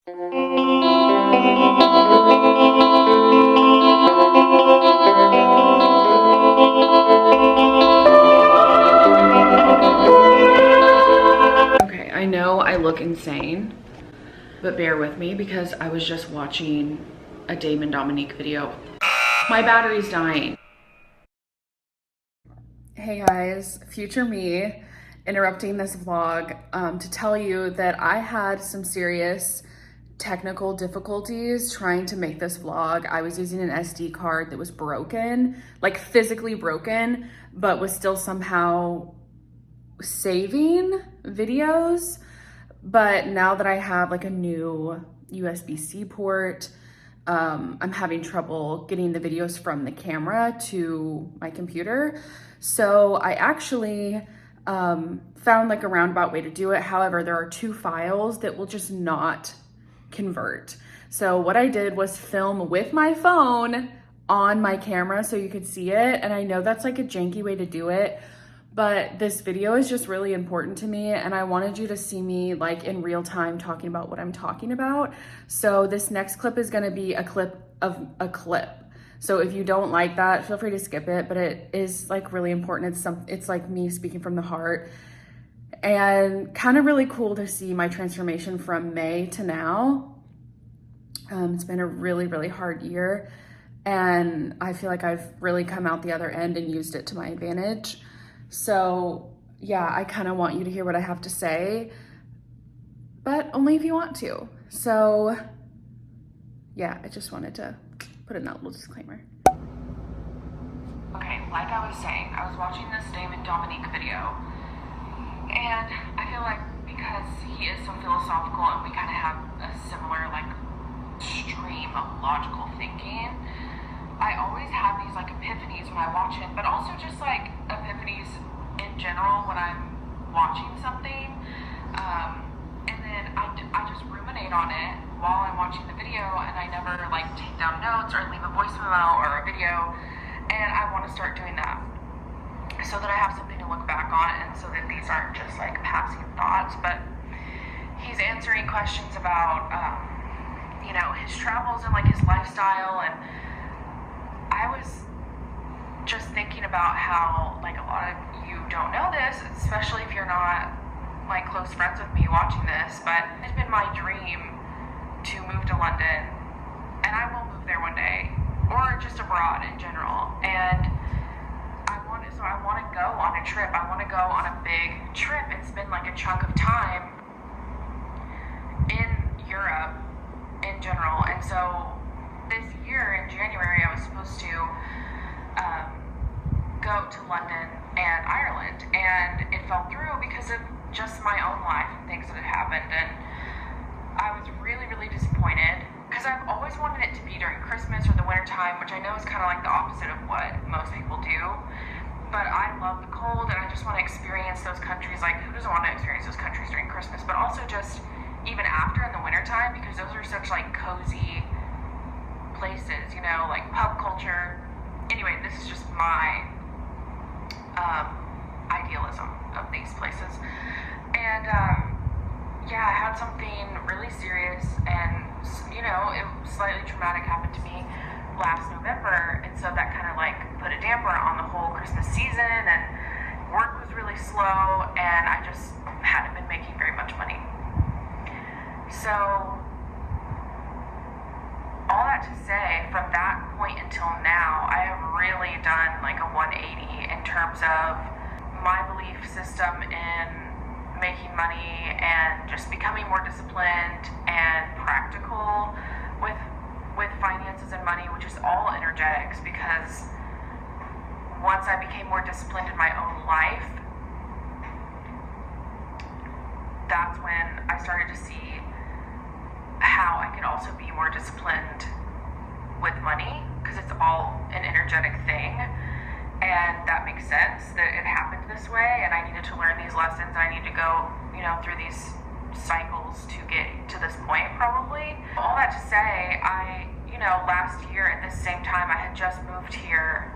Okay, I know I look insane, but bear with me because I was just watching a Dame and Dominique video. My battery's dying. Hey guys, future me interrupting this vlog to tell you that I had some serious technical difficulties trying to make this vlog. I was using an SD card that was broken, like physically broken, but was still somehow saving videos. But now that I have like a new USB-C port, I'm having trouble getting the videos from the camera to my computer. So I actually found like a roundabout way to do it. However, there are two files that will just not convert. So what I did was film with my phone on my camera so you could see it. And I know that's like a janky way to do it, but this video is just really important to me and I wanted you to see me like in real time talking about what I'm talking about. So this next clip is gonna be a clip of a clip. So if you don't like that, feel free to skip it, but it is like really important. It's like me speaking from the heart and kind of really cool to see my transformation from May to now. It's been a really, really hard year and I feel like I've really come out the other end and used it to my advantage. So yeah, I kind of want you to hear what I have to say, but only if you want to. So yeah, I just wanted to put in that little disclaimer. Okay, like I was saying, I was watching this Dame and Dominique video, and I feel like because he is so philosophical and we kind of have a similar like stream of logical thinking, I always have these like epiphanies when I watch it, but also just like epiphanies in general when I'm watching something. And then I just ruminate on it while I'm watching the video, and I never like take down notes or leave a voice memo or a video. And I want to start doing that so that I have something to look back on, and so that these aren't just like passing thoughts. But he's answering questions about, you know, his travels and like his lifestyle, and I was just thinking about how like a lot of you don't know this, especially if you're not like close friends with me watching this, but it's been my dream to move to London, and I will move there one day, or just abroad in general. And I want to go on a trip. I want to go on a big trip and spend like a chunk of time in Europe in general. And so this year in January, I was supposed to go to London and Ireland, and it fell through because of just my own life and things that had happened. And I was really, really disappointed because I've always wanted it to be during Christmas or the winter time, which I know is kind of like the opposite of what most people do. But I love the cold and I just want to experience those countries. Like, who doesn't want to experience those countries during Christmas? But also just even after in the winter time, because those are such like cozy places, you know, like pub culture. Anyway, this is just my idealism of these places. And yeah, I had something really serious and, you know, it was slightly traumatic happened to me last November, and so that kind of like put a damper on the whole Christmas season, and work was really slow, and I just hadn't been making very much money. So all that to say, from that point until now, I have really done like a 180 in terms of my belief system in making money and just becoming more disciplined and practical with finances and money, which is all energetics, because once I became more disciplined in my own life, that's when I started to see how I could also be more disciplined with money, because it's all an energetic thing. And that makes sense that it happened this way, and I needed to learn these lessons. I need to go, you know, through these cycles to get to this point, probably. All that to say, you know, last year at this same time, I had just moved here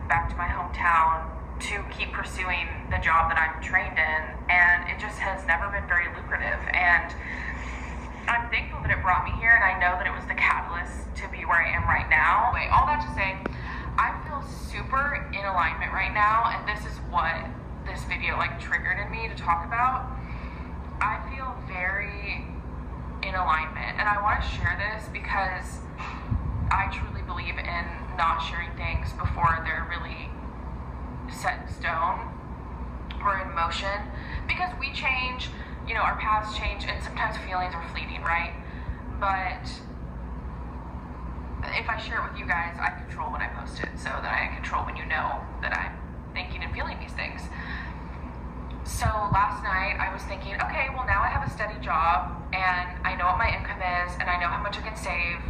back to my hometown to keep pursuing the job that I'm trained in, and it just has never been very lucrative. And I'm thankful that it brought me here, and I know that it was the catalyst to be where I am right now. Wait, all that to say, I feel super in alignment right now, and this is what this video like triggered in me to talk about. I feel very in alignment, and I want to share this because I truly believe in not sharing things before they're really set in stone or in motion, because we change, you know, our paths change, and sometimes feelings are fleeting, right? But if I share it with you guys, I control when I post it, so that I control when you know that I'm thinking and feeling these things. So last night I was thinking, okay, well now I have a steady job and I know what my income is and I know how much I can save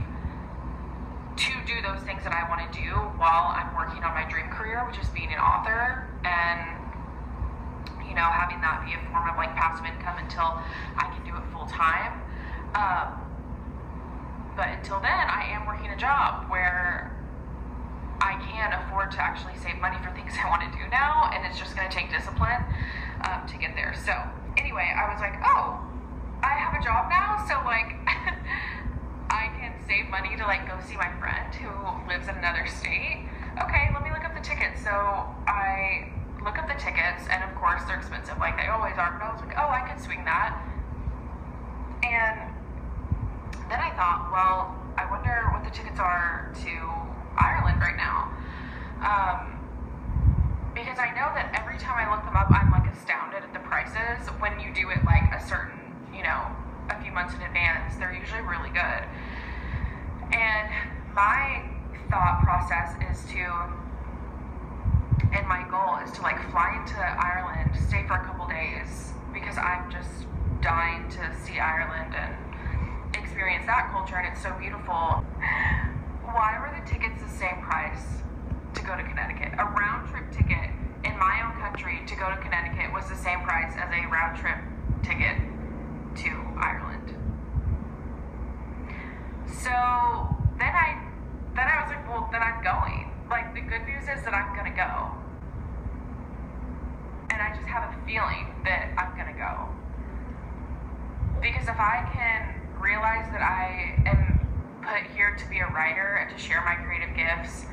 to do those things that I want to do while I'm working on my dream career, which is being an author, and you know, having that be a form of like passive income until I can do it full time. But until then, I am working a job where I can afford to actually save money for things I want to do now, and it's just going to take discipline to get there. So anyway, I was like, oh, I have a job now, so like I can save money to like go see my friend who lives in another state. Okay, let me look up the tickets. So I look up the tickets, and of course they're expensive, like they always are, but I was like, oh, I could swing that. And then I thought, well, I wonder what the tickets are to Ireland right now. Because I know that every time I look them up, I'm like astounded at the prices. When you do it like a certain, you know, a few months in advance, they're usually really good. And my thought process is to, and my goal is to like fly into Ireland, stay for a couple days, because I'm just dying to see Ireland and experience that culture, and it's so beautiful. Why were the tickets the same price to go to Connecticut? A round trip ticket in my own country to go to Connecticut was the same price as a round trip ticket to Ireland. So then I was like, well, then I'm going. Like, the good news is that I'm gonna go. And I just have a feeling that I'm gonna go. Because if I can realize that I am put here to be a writer and to share my creative gifts,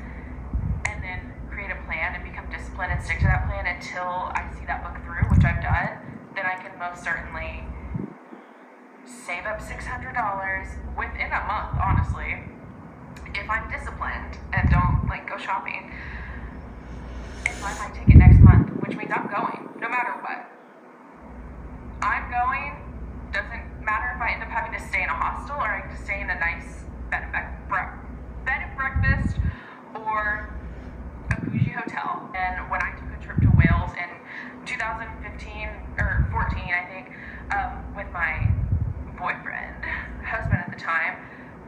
and then create a plan and become disciplined and stick to that plan until I see that book through, which I've done, then I can most certainly save up $600 within a month, honestly, if I'm disciplined and don't like go shopping, and buy my ticket next month, which means I'm going, no matter what. I'm going. Doesn't matter if I end up having to stay in a hostel or I can stay in a nice bed and breakfast or a bougie hotel. And when I took a trip to Wales in 2015 or 14, I think, with my boyfriend, husband at the time,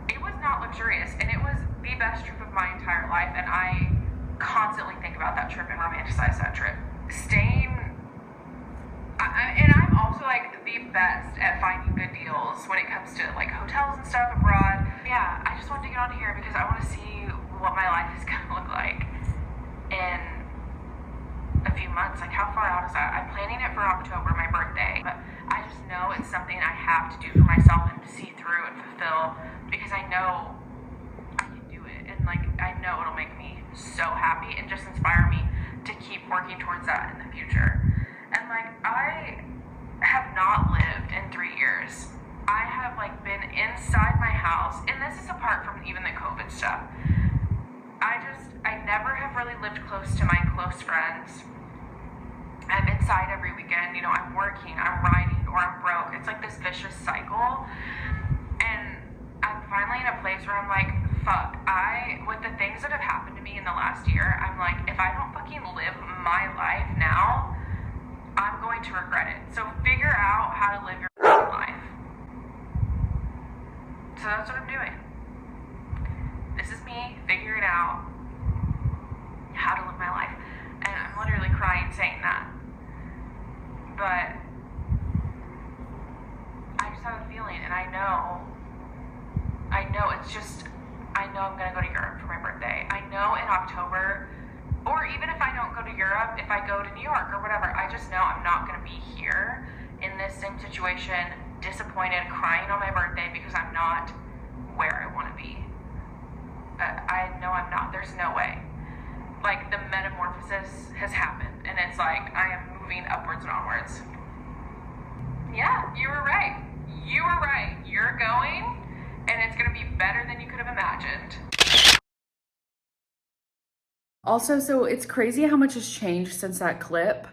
it was not luxurious, and it was the best trip of my entire life, and I constantly think about that trip and romanticize that trip. And I'm also like the best at finding good deals when it comes to like hotels and stuff abroad. Yeah, I just wanted to get on here because I want to see what my life is gonna look like in a few months. Like, how far out is that? I'm planning it for October, my birthday, but I just know it's something I have to do for myself and see through and fulfill, because I know I can do it, and like I know it'll make me so happy and just inspire me to keep working towards that in the future. And like, I have not lived in 3 years. I have like been inside my house, and this is apart from even the COVID stuff. I never have really lived close to my close friends. I'm inside every weekend, you know, I'm working, I'm writing, or I'm broke. It's like this vicious cycle. And I'm finally in a place where I'm like, fuck, with the things that have happened to me in the last year, I'm like, if I don't fucking live my life now, I'm going to regret it. So figure out how to live your life. So that's what I'm doing. This is me figuring out how to live my life. And I'm literally crying saying that. But I just have a feeling, and I know I'm going to go to Europe for my birthday. I know in October, or even if I don't go to Europe, if I go to New York or whatever, I just know I'm not going to be here in this same situation disappointed, crying on my birthday because I'm not where I want to be. I know I'm not. There's no way. Like, the metamorphosis has happened, and it's like I am moving upwards and onwards. Yeah, you were right. You were right. You're going, and it's going to be better than you could have imagined. Also, so it's crazy how much has changed since that clip.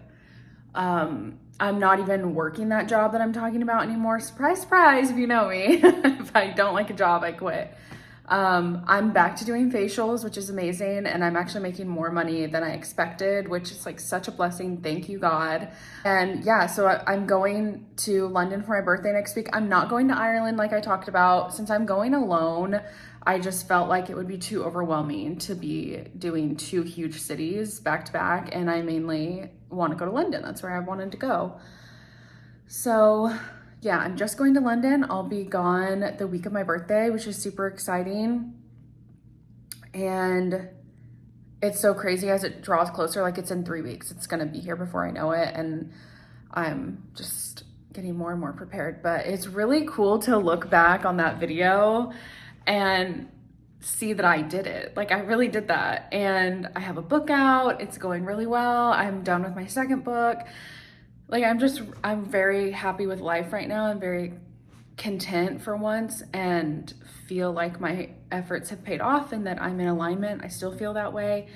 I'm not even working that job that I'm talking about anymore. Surprise, surprise, if you know me. If I don't like a job, I quit. I'm back to doing facials, which is amazing, and I'm actually making more money than I expected, which is like such a blessing. Thank you, God. And yeah, so I'm going to London for my birthday next week. I'm not going to Ireland like I talked about. Since I'm going alone, I just felt like it would be too overwhelming to be doing 2 huge cities back to back, and I mainly want to go to London. That's where I wanted to go. So yeah, I'm just going to London. I'll be gone the week of my birthday, which is super exciting. And it's so crazy as it draws closer, like it's in 3 weeks. It's gonna be here before I know it. And I'm just getting more and more prepared. But it's really cool to look back on that video and see that I did it. Like, I really did that. And I have a book out. It's going really well. I'm done with my second book. Like, I'm very happy with life right now. I'm very content for once and feel like my efforts have paid off and that I'm in alignment. I still feel that way.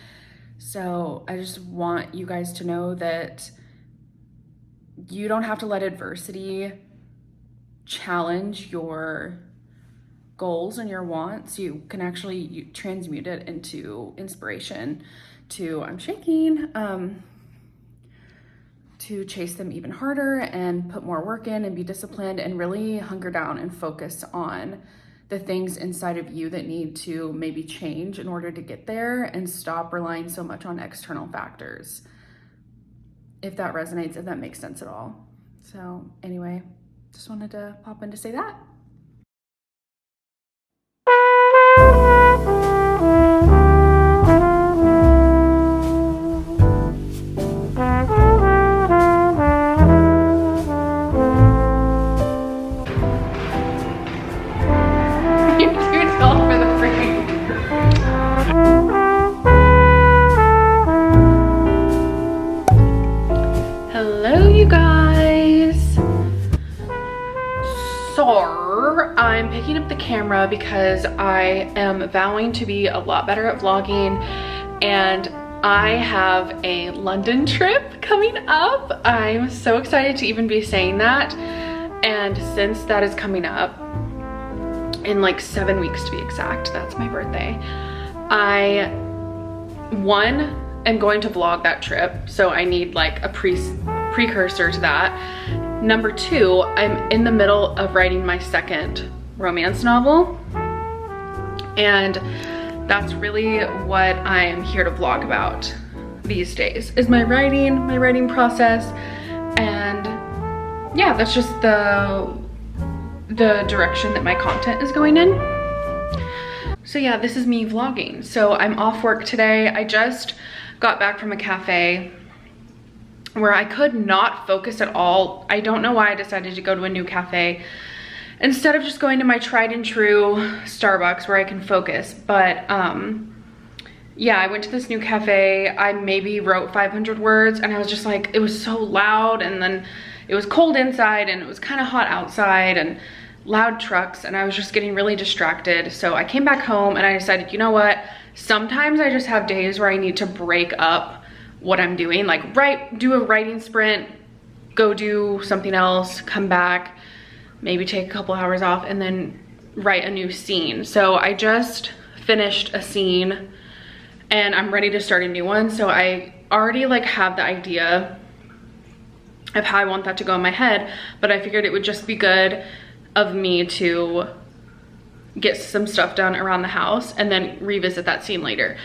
So I just want you guys to know that you don't have to let adversity challenge your goals and your wants. You can actually transmute it into inspiration to, I'm shaking, to chase them even harder and put more work in and be disciplined and really hunker down and focus on the things inside of you that need to maybe change in order to get there, and stop relying so much on external factors. If that resonates, if that makes sense at all. So anyway, just wanted to pop in to say that. Hello, you guys. So I'm picking up the camera because I am vowing to be a lot better at vlogging, and I have a London trip coming up. I'm so excited to even be saying that. And since that is coming up in like 7 weeks to be exact, that's my birthday, I am going to vlog that trip, so I need like a precursor to that. Number 2, I'm in the middle of writing my second romance novel, and that's really what I'm here to vlog about these days, is my writing process. And yeah, that's just the direction that my content is going in. So yeah, this is me vlogging. So I'm off work today. I just got back from a cafe where I could not focus at all. I don't know why I decided to go to a new cafe instead of just going to my tried and true Starbucks where I can focus. But yeah, I went to this new cafe. I maybe wrote 500 words, and I was just like, it was so loud, and then it was cold inside and it was kind of hot outside and loud trucks, and I was just getting really distracted. So I came back home and I decided, you know what? Sometimes I just have days where I need to break up what I'm doing, like do a writing sprint, go do something else, come back, maybe take a couple hours off, and then write a new scene. So I just finished a scene and I'm ready to start a new one. So I already like have the idea of how I want that to go in my head, but I figured it would just be good of me to get some stuff done around the house and then revisit that scene later.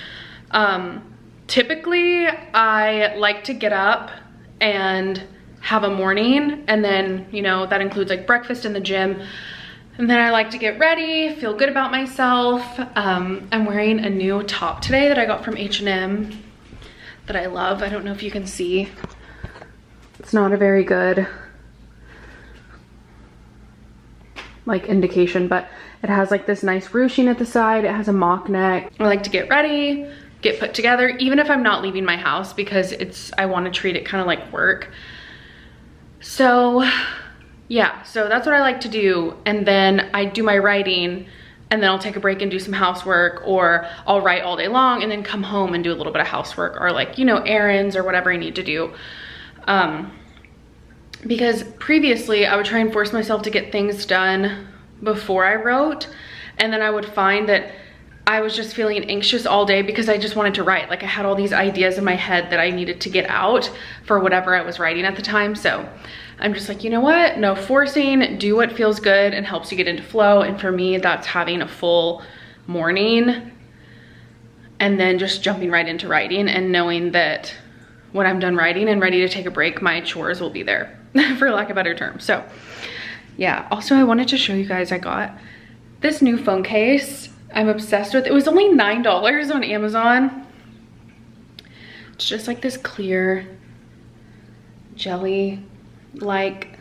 Typically I like to get up and have a morning, and then, you know, that includes like breakfast in the gym, and then I like to get ready, feel good about myself. I'm wearing a new top today that I got from H&M that I love. I don't know if you can see. It's not a very good like indication, but it has like this nice ruching at the side. It has a mock neck. I like to get ready, get put together, even if I'm not leaving my house, because I want to treat it kind of like work. So yeah, so that's what I like to do. And then I do my writing, and then I'll take a break and do some housework, or I'll write all day long and then come home and do a little bit of housework, or like, you know, errands or whatever I need to do. Because previously I would try and force myself to get things done before I wrote, and then I would find that I was just feeling anxious all day because I just wanted to write. Like I had all these ideas in my head that I needed to get out for whatever I was writing at the time. So I'm just like, you know what? No forcing, do what feels good and helps you get into flow. And for me, that's having a full morning and then just jumping right into writing and knowing that when I'm done writing and ready to take a break, my chores will be there, for lack of a better term. So yeah, also I wanted to show you guys, I got this new phone case I'm obsessed with. It was only $9 on Amazon. It's just like this clear jelly like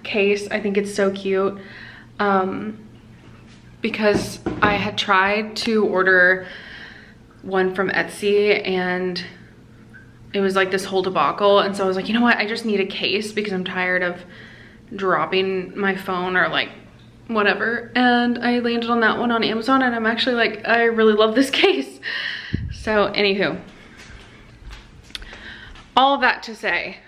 case. I think it's so cute, because I had tried to order one from Etsy and it was like this whole debacle, and so I was like, you know what, I just need a case because I'm tired of dropping my phone or like whatever. And I landed on that one on Amazon, and I'm actually like, I really love this case. So anywho, all of that to say,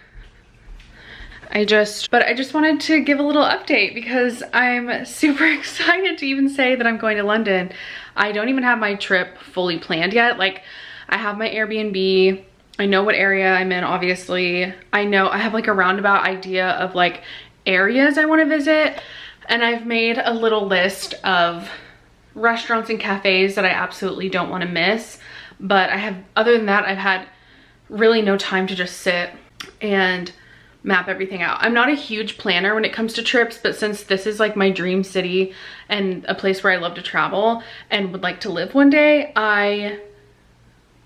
I just wanted to give a little update because I'm super excited to even say that I'm going to London. I don't even have my trip fully planned yet. Like I have my Airbnb, I know what area I'm in, obviously. I know I have like a roundabout idea of like areas I want to visit, and I've made a little list of restaurants and cafes that I absolutely don't want to miss. But other than that, I've had really no time to just sit and map everything out. I'm not a huge planner when it comes to trips, but since this is like my dream city and a place where I love to travel and would like to live one day, I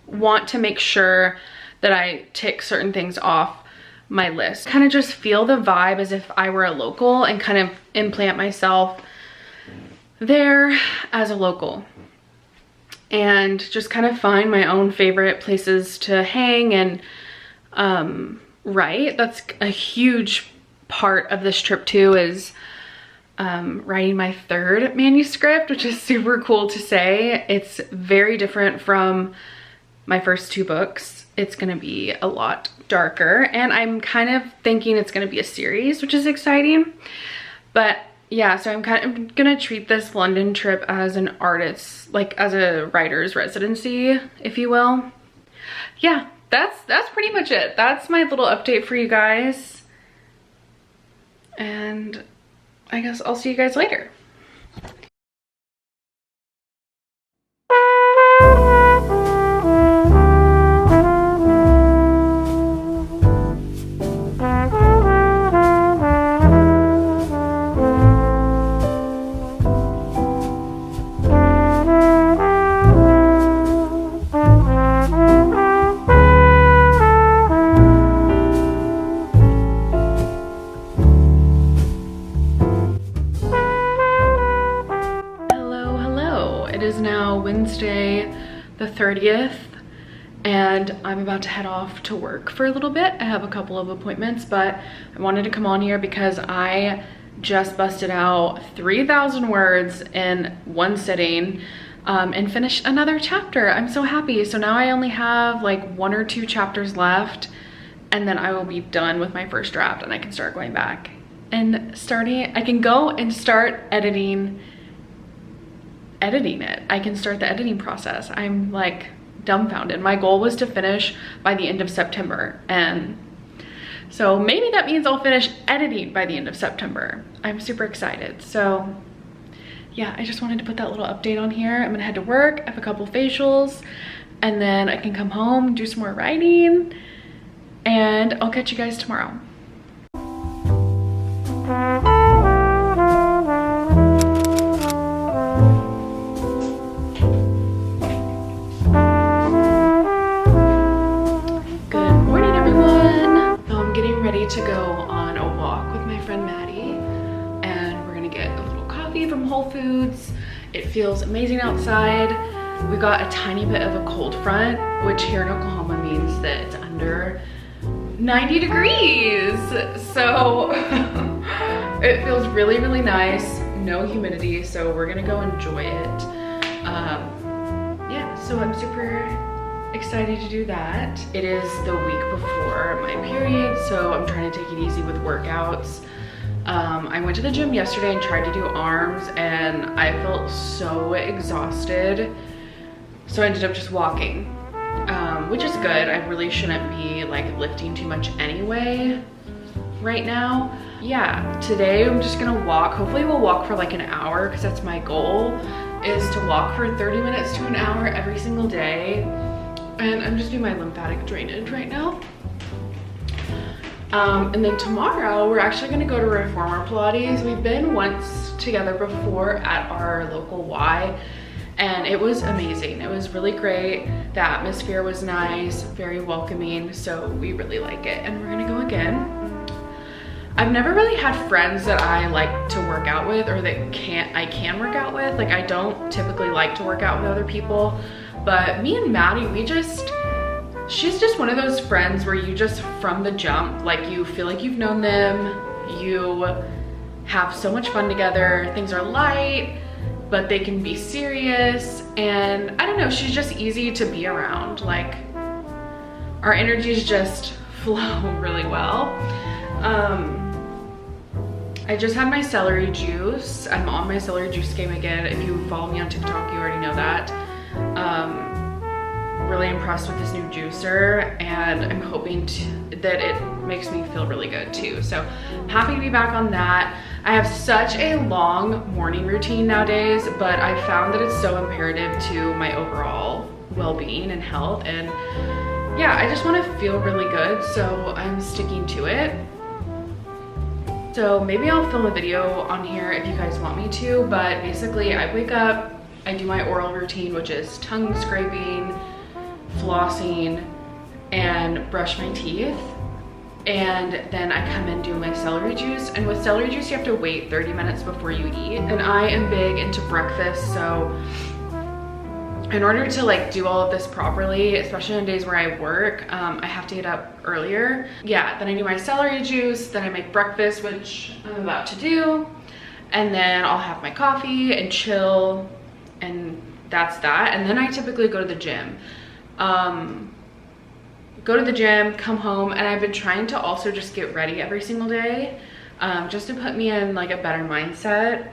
want to make sure that I tick certain things off my list. Kind of just feel the vibe as if I were a local and kind of implant myself there as a local. And just kind of find my own favorite places to hang and write. That's a huge part of this trip too, is writing my third manuscript, which is super cool to say. It's very different from my first two books. It's gonna be a lot darker, and I'm kind of thinking it's gonna be a series, which is exciting. But yeah, so I'm gonna treat this London trip as an artist, like as a writer's residency, if you will. Yeah, that's pretty much it. That's my little update for you guys. And I guess I'll see you guys later. Wednesday the 30th, and I'm about to head off to work for a little bit. I have a couple of appointments, but I wanted to come on here because I just busted out 3,000 words in one sitting and finished another chapter. I'm so happy. So now I only have like 1 or 2 chapters left, and then I will be done with my first draft and I can start going back and I can go and start editing it. I can start the editing process. I'm like dumbfounded. My goal was to finish by the end of September, and so maybe that means I'll finish editing by the end of September. I'm super excited. So yeah, I just wanted to put that little update on here. I'm gonna head to work, I have a couple facials, and then I can come home, do some more writing, and I'll catch you guys tomorrow. To go on a walk with my friend Maddie, and we're gonna get a little coffee It feels amazing outside. We got a tiny bit of a cold front, which here in Oklahoma means that it's under 90 degrees. So it feels really, really nice. No humidity, so we're gonna go enjoy it. Yeah, so I'm super excited to do that. It is the week before my period, so I'm trying to take it easy with workouts. I went to the gym yesterday and tried to do arms, and I felt so exhausted. So I ended up just walking, which is good. I really shouldn't be like lifting too much anyway right now. Yeah, today I'm just gonna walk. Hopefully we'll walk for like an hour, because that's my goal, is to walk for 30 minutes to an hour every single day. And I'm just doing my lymphatic drainage right now. And then tomorrow we're actually gonna go to Reformer Pilates. We've been once together before at our local Y, and it was amazing. It was really great. The atmosphere was nice, very welcoming, so we really like it, and we're gonna go again. I've never really had friends that I like to work out with, or that I can work out with. Like, I don't typically like to work out with other people, but me and Maddie, she's just one of those friends where you just, from the jump, like, you feel like you've known them, you have so much fun together, things are light, but they can be serious, and I don't know, she's just easy to be around. Like, our energies just flow really well. I just had my celery juice. I'm on my celery juice game again. If you follow me on TikTok, you already know that. Really impressed with this new juicer, and I'm hoping that it makes me feel really good too. So I'm happy to be back on that. I have such a long morning routine nowadays, but I found that it's so imperative to my overall well-being and health. And yeah, I just want to feel really good, so I'm sticking to it. So maybe I'll film a video on here if you guys want me to, but basically I wake up, I do my oral routine, which is tongue scraping, flossing, and brush my teeth. And then I come and do my celery juice. And with celery juice, you have to wait 30 minutes before you eat. And I am big into breakfast, so in order to like do all of this properly, especially on days where I work, I have to get up earlier. Yeah, then I do my celery juice, then I make breakfast, which I'm about to do. And then I'll have my coffee and chill, and that's that. And then I typically go to the gym. Go to the gym, come home, and I've been trying to also just get ready every single day, just to put me in like a better mindset.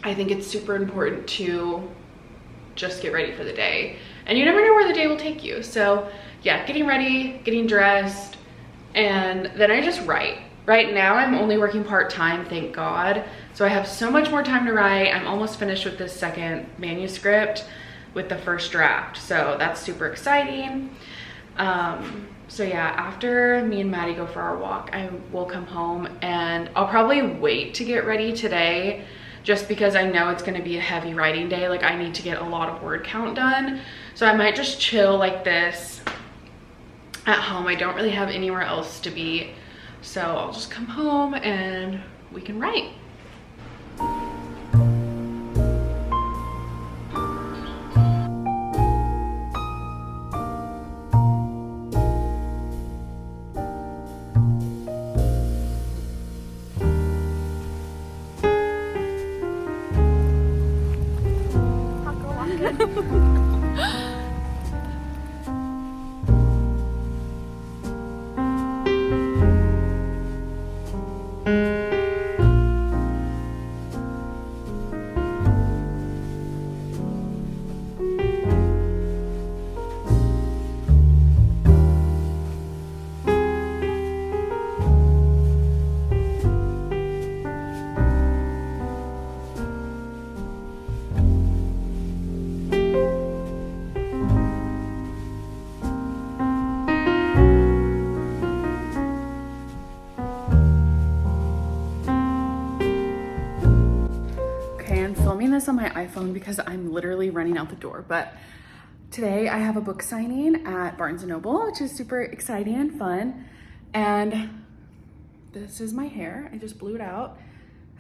I think it's super important to just get ready for the day, and you never know where the day will take you. So yeah, getting ready, getting dressed, and then I just write. Right now I'm only working part-time, thank God. So I have so much more time to write. I'm almost finished with this second manuscript with the first draft, so that's super exciting. So yeah, after me and Maddie go for our walk, I will come home, and I'll probably wait to get ready today, just because I know it's gonna be a heavy writing day. Like, I need to get a lot of word count done. So I might just chill like this at home. I don't really have anywhere else to be. So I'll just come home and we can write. This on my iPhone because I'm literally running out the door, but today I have a book signing at Barnes&Noble, which is super exciting and fun. And this is my hair. I just blew it out.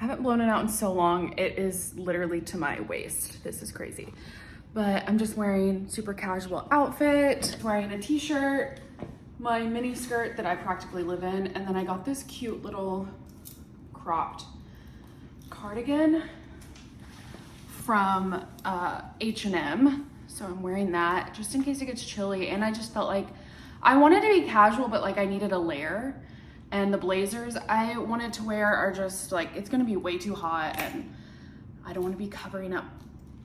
I haven't blown it out in so long. It is literally to my waist. This is crazy. But I'm just wearing super casual outfit, wearing a t-shirt, my mini skirt that I practically live in, and then I got this cute little cropped cardigan from H&M. So I'm wearing that just in case it gets chilly, and I just felt like I wanted to be casual, but like I needed a layer. And the blazers I wanted to wear are just like, it's gonna be way too hot and I don't wanna be covering up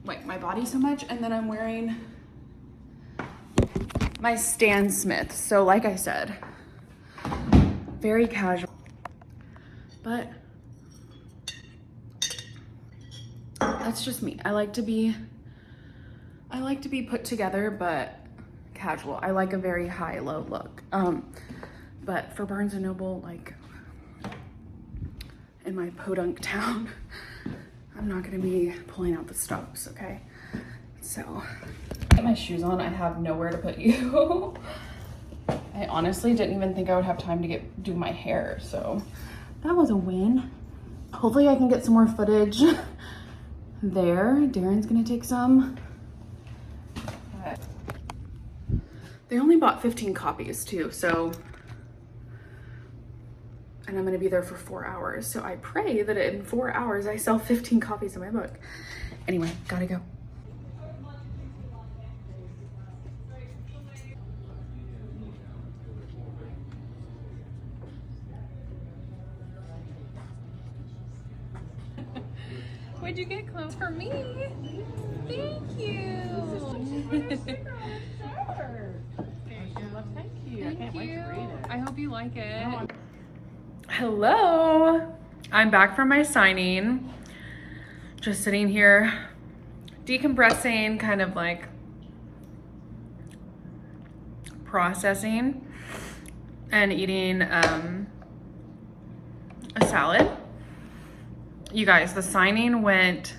like my body so much. And then I'm wearing my Stan Smith. So like I said, very casual, but that's just me. I like to be put together, but casual. I like a very high-low look. But for Barnes&Noble, like in my podunk town, I'm not gonna be pulling out the stops, okay? So, get my shoes on. I have nowhere to put you. I honestly didn't even think I would have time to do my hair, so that was a win. Hopefully I can get some more footage there. Darren's gonna take some. But they only bought 15 copies too, so, and I'm gonna be there for 4 hours. So I pray that in 4 hours I sell 15 copies of my book. Anyway, gotta go. Would you get clothes for me? Thank you. Thank you. I can't wait to read it. I hope you like it. Hello, I'm back from my signing. Just sitting here decompressing, kind of like processing and eating a salad. You guys, the signing went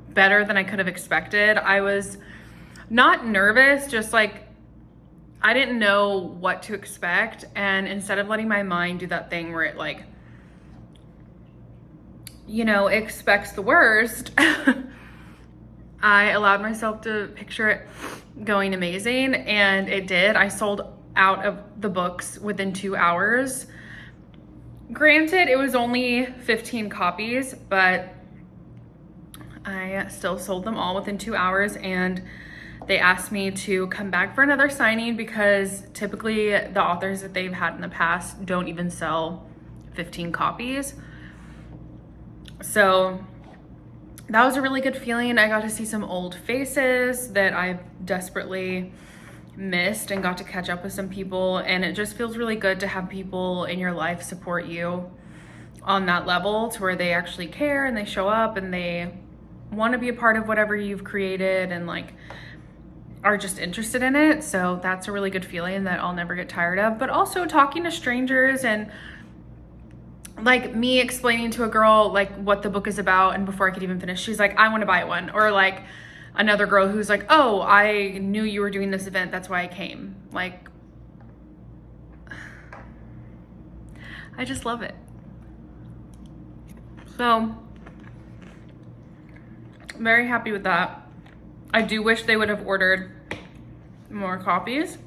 better than I could have expected. I was not nervous, just like I didn't know what to expect. And instead of letting my mind do that thing where it like, you know, expects the worst, I allowed myself to picture it going amazing, and it did. I sold out of the books within 2 hours. Granted, it was only 15 copies, but I still sold them all within 2 hours, and they asked me to come back for another signing because typically the authors that they've had in the past don't even sell 15 copies. So that was a really good feeling. I got to see some old faces that I desperately missed and got to catch up with some people, and it just feels really good to have people in your life support you on that level to where they actually care and they show up and they want to be a part of whatever you've created and like are just interested in it. So that's a really good feeling that I'll never get tired of. But also talking to strangers and like me explaining to a girl like what the book is about, and before I could even finish, she's like, I want to buy one. Or like another girl who's like, oh, I knew you were doing this event, that's why I came. Like, I just love it. So I'm very happy with that. I do wish they would have ordered more copies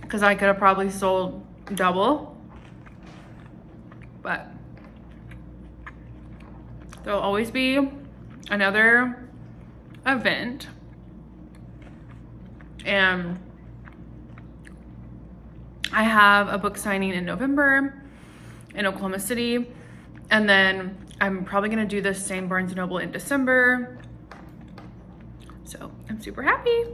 because I could have probably sold double, but there'll always be another event, and I have a book signing in November in Oklahoma City, and then I'm probably gonna do the same Barnes&Noble in December. So I'm super happy.